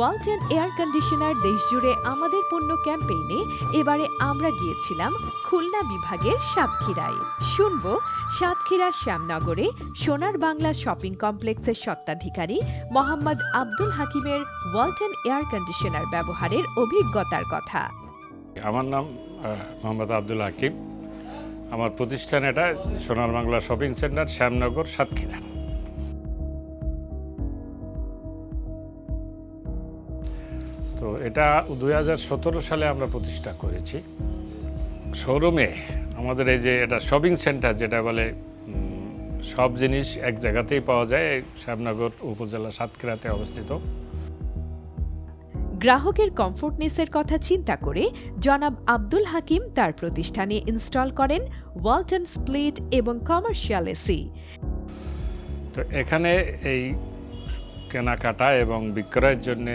Walton air conditioner দেশজুড়ে আমাদের পণ্য ক্যাম্পেইনে এবারে আমরা গিয়েছিলাম খুলনা বিভাগের সাতক্ষীরায়। শুনব সাতক্ষীরার শ্যামনগরে সোনার বাংলা শপিং কমপ্লেক্সের স্বত্বাধিকারী মোহাম্মদ আব্দুল হাকিমের ওয়ালটন এয়ার কন্ডিশনার ব্যবহারের অভিজ্ঞতার কথা। আমার নাম মোহাম্মদ আব্দুল হাকিম। আমার প্রতিষ্ঠান এটা সোনার বাংলা শপিং সেন্টার, শ্যামনগর, সাতক্ষীরা। তো এটা 2017 সালে আমরা প্রতিষ্ঠা করেছি। শোরুমে আমাদের এই যে এটা শপিং সেন্টার যেটা বলে, সব জিনিস এক জায়গাতেই পাওয়া যায়। শ্যামনগর উপজেলা সাতক্ষীরাতে অবস্থিত। গ্রাহকের কমফোর্টনেসের কথা চিন্তা করে জনাব আব্দুল হাকিম তার প্রতিষ্ঠানে ইনস্টল করেন ওয়ালটন স্প্লিট এবং কমার্শিয়াল এসি। তো এখানে এই কেনাকাটা এবং বিক্রয়ের জন্য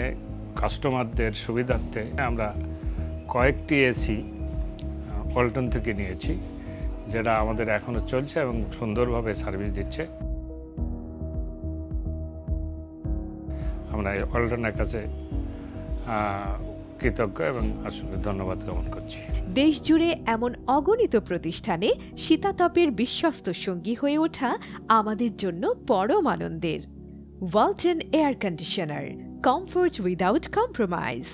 কাস্টমারদের সুবিধার্থে আমরা কয়েকটি এসি ওয়ালটন থেকে নিয়েছি, যেটা আমাদের এখনও চলছে এবং সুন্দরভাবে সার্ভিস দিচ্ছে। আমরা এই ওয়ালটনের কাছে কৃতজ্ঞ এবং আসলে ধন্যবাদ জ্ঞাপন করছি। দেশ জুড়ে এমন অগণিত প্রতিষ্ঠানে শীতাতপের বিশ্বস্ত সঙ্গী হয়ে ওঠা আমাদের জন্য পরম আনন্দের। Walton air conditioner, comfort without compromise.